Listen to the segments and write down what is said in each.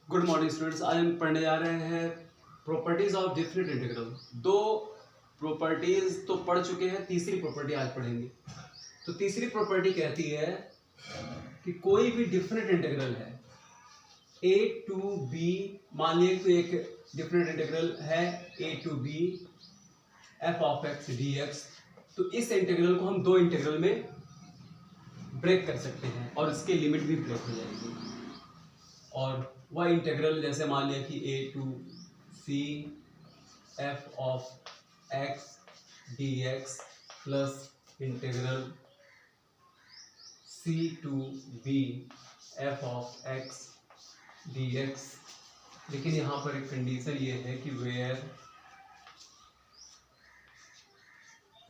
Good morning students. आज हम पढ़ने जा रहे हैं प्रॉपर्टीज ऑफ डिफरेंट इंटीग्रल। दो प्रॉपर्टीज तो पढ़ चुके हैं, तीसरी प्रॉपर्टी आज पढ़ेंगे। तो तीसरी प्रॉपर्टी कहती है कि कोई भी डिफरेंट इंटीग्रल है a टू b, मान लीजिए तो एक डिफरेंट इंटीग्रल है a to b f of x dx। तो इस इंटीग्रल को हम दो इंटीग्रल में ब्रेक कर सकते हैं और इसके लिमिट भी ब्रेक हो जाएगी। और वह इंटीग्रल जैसे मान लिया कि a to c f of x dx plus integral c to b f of x dx। लेकिन यहाँ पर एक कंडीशन ये है कि where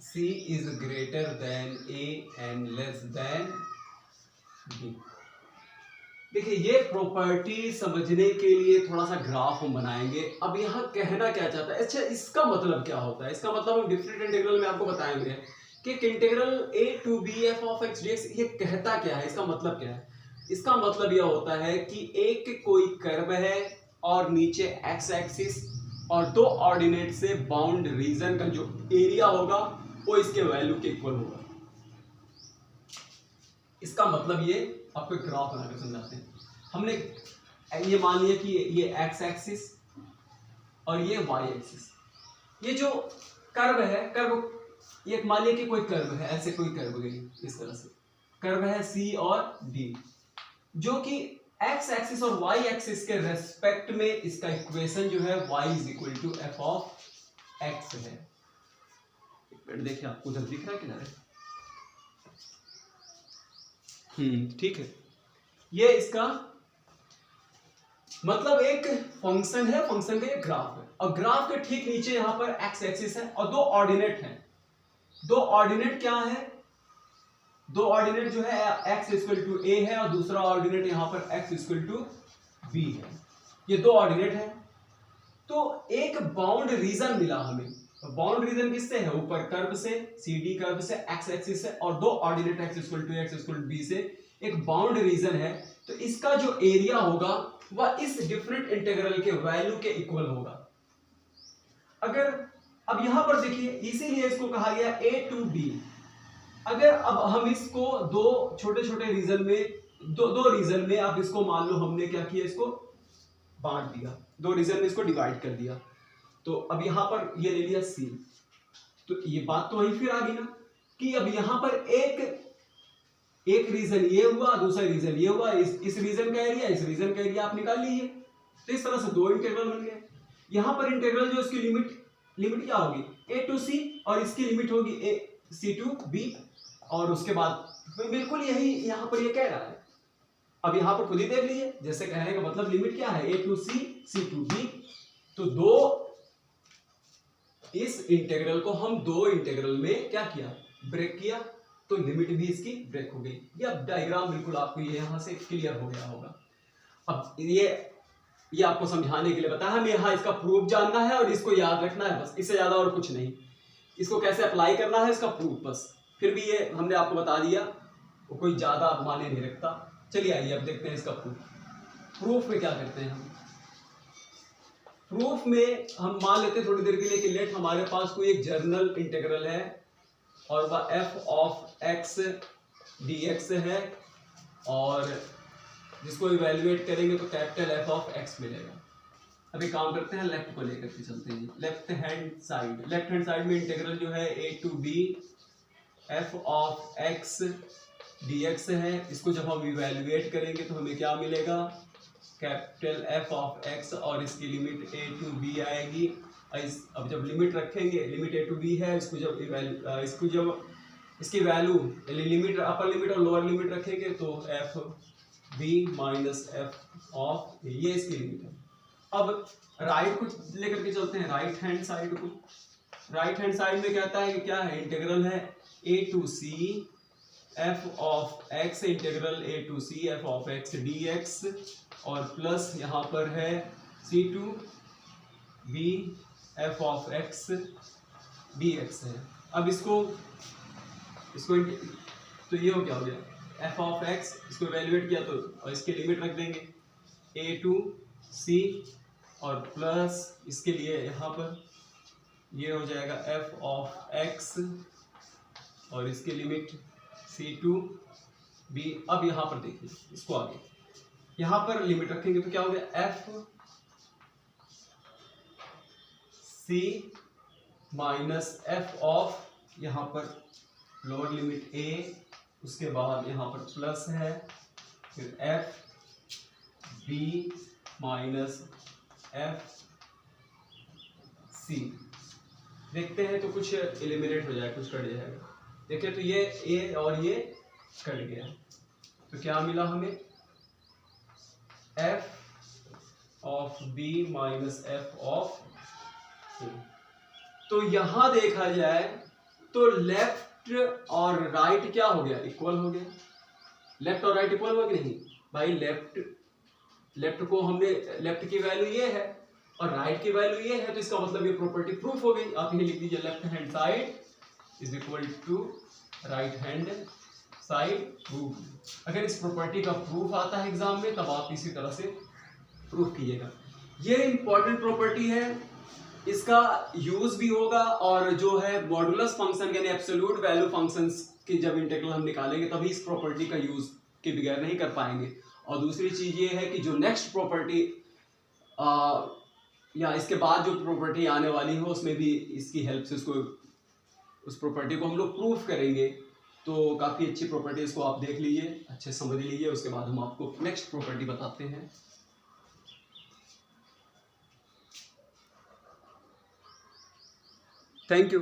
c is greater than a and less than b। देखिए, ये प्रॉपर्टी समझने के लिए थोड़ा सा ग्राफ हम बनाएंगे। अब यहाँ कहना क्या चाहता है, अच्छा इसका मतलब क्या होता है? इसका मतलब हम डिफरेंट इंटीग्रल में आपको बताएंगे कि integral a to b f of x dx ये कहता क्या है, इसका मतलब क्या है। इसका मतलब यह होता है कि एक कोई कर्व है और नीचे x एक्सिस और दो ऑर्डिनेट से बाउंड रीजन का जो एरिया होगा वो इसके वैल्यू के इक्वल होगा। इसका मतलब ये आपको एक ग्राफ बनाकर समझाते हैं। हमने ये मान लिया कि ये x एक्सिस और ये y एक्सिस, ये जो कर्व है, कर्व ये मान लिया कि कोई कर्व है, ऐसे कोई कर्व गई इस तरह से कर्व है c और d, जो कि x एक्सिस और y एक्सिस के रेस्पेक्ट में इसका इक्वेशन जो है y is equal to f of x है। देखिए आपको उधर दिख रहा है किनारे, ठीक है। ये इसका मतलब एक फंक्शन है, फंक्शन का ये ग्राफ है और ग्राफ के ठीक नीचे यहां पर x एक्सिस है और दो ऑर्डिनेट हैं। दो ऑर्डिनेट क्या है? दो ऑर्डिनेट जो है x इक्वल टू a है और दूसरा ऑर्डिनेट यहां पर x इक्वल टू b है। ये दो ऑर्डिनेट है। तो एक बाउंड रीजन मिला हमें। बाउंड रीजन किससे है? ऊपर कर्व से, CD कर्व से, x एक्सिस से और दो ordinate x equal to b से एक बाउंड रीजन है। तो इसका जो एरिया होगा वह इस डिफरेंट इंटीग्रल के वैल्यू के इक्वल होगा। अगर अब यहां पर देखिए, इसीलिए इसको कहा गया a टू b। अगर अब हम इसको दो छोटे छोटे रीजन में, दो रीजन में, आप इसको मान लो हमने क्या किया, इसको बांट दिया, दो रीजन में इसको डिवाइड कर दिया। तो अब यहां पर ये ले लिया c। तो ये बात तो वही फिर आ गई ना कि अब यहां पर एक रीजन ये हुआ, दूसरा रीजन ये हुआ, इस रीजन का एरिया, इस रीजन का एरिया आप निकाल लीजिए। तो इस तरह से दो इंटीग्रल बन गए। यहां पर इंटीग्रल जो इसकी लिमिट क्या होगी? a टू c और इसकी लिमिट होगी c टू b। और उसके बाद बिल्कुल यही यहां पर ये कह रहा है। अब यहां पर खुद ही देख लीजिए, जैसे कहने का मतलब लिमिट क्या है? a to c, c to b। तो दो इस इंटीग्रल को हम दो इंटीग्रल में क्या किया? ब्रेक किया। तो लिमिट भी इसकी ब्रेक हो गई। ये अब डायग्राम बिल्कुल आपको ये यहां से क्लियर हो गया होगा। अब ये आपको समझाने के लिए बताया, हमें यहाँ इसका प्रूफ जानना है और इसको याद रखना है, बस इससे ज्यादा और कुछ नहीं। इसको कैसे अप्लाई करना है इसका प्रूफ बस। फिर भी ये हमने आपको बता दिया, वो कोई ज्यादा माने नहीं रखता। चलिए आइए अब देखते हैं इसका प्रूफ में क्या करते हैं हम। प्रूफ में हम मान लेते हैं थोड़ी देर के लिए कि लेट हमारे पास कोई एक जर्नल इंटीग्रल है और वह f ऑफ x dx है और जिसको इवैल्यूएट करेंगे तो कैपिटल F ऑफ x मिलेगा। अभी काम करते हैं, लेफ्ट को लेकर के चलते हैं। लेफ्ट हैंड साइड में इंटीग्रल जो है a to b f of x dx है। इसको जब हम इवैल्यूएट करेंगे तो हमें क्या मिलेगा? कैपिटल F ऑफ x और इसकी लिमिट a टू b आएगी। अब जब लिमिट रखेंगे, लिमिट a टू b है, इसको जब इसकी वैल्यू लिमिट, अपर लिमिट और लोअर लिमिट रखेंगे तो f b minus f of a, ये इसकी लिमिट है। अब राइट को लेकर के चलते हैं, राइट हैंड साइड को। राइट हैंड साइड में कहता है कि क्या है? इंटीग्रल है a to c f of x, integral a to c f of x dx और प्लस यहाँ पर है c to b f of x dx है। अब इसको तो ये हो क्या हो गया? f ऑफ x, इसको इवेल्युएट किया तो और इसकी लिमिट रख देंगे a टू सी और प्लस इसके लिए यहाँ पर ये हो जाएगा एफ ऑफ एक्स और इसकी लिमिट सी टू बी। अब यहाँ पर देखिए इसको आगे यहाँ पर लिमिट रखेंगे तो क्या हो गया f c minus F of यहाँ पर लोअर लिमिट ए, उसके बाद यहाँ पर प्लस है, फिर f b minus f c. देखते हैं तो कुछ एलिमिनेट हो जाएगा, कुछ कट जाएगा। देखिए तो ये ए और ये कट गया, तो क्या मिला हमें F of B minus F of C. तो यहां देखा जाए तो लेफ्ट और राइट क्या हो गया, इक्वल हो गया। लेफ्ट और राइट इक्वल हो गया नहीं भाई, लेफ्ट को हमने, लेफ्ट की वैल्यू ये है और राइट की वैल्यू ये है, तो इसका मतलब ये प्रॉपर्टी प्रूफ हो गई। आप ये लिख दीजिए left hand side is equal to right hand side proof. अगर इस प्रॉपर्टी का प्रूफ आता है एग्जाम में तब आप इसी तरह से प्रूफ कीजिएगा। ये इंपॉर्टेंट प्रॉपर्टी है, इसका यूज भी होगा और जो है मॉडुलस फंक्शन यानी एब्सोल्यूट वैल्यू फंक्शंस की जब इंटीग्रल हम निकालेंगे तभी इस प्रॉपर्टी का यूज के बगैर नहीं कर पाएंगे। और दूसरी चीज ये है कि जो नेक्स्ट प्रॉपर्टी या इसके बाद जो प्रॉपर्टी आने वाली हो उसमें भी इसकी हेल्प से उसको, उस प्रॉपर्टी को हम लोग प्रूफ करेंगे। तो काफ़ी अच्छी प्रॉपर्टी, इसको आप देख लीजिए, अच्छे समझ लीजिए, उसके बाद हम आपको नेक्स्ट प्रॉपर्टी बताते हैं। Thank you.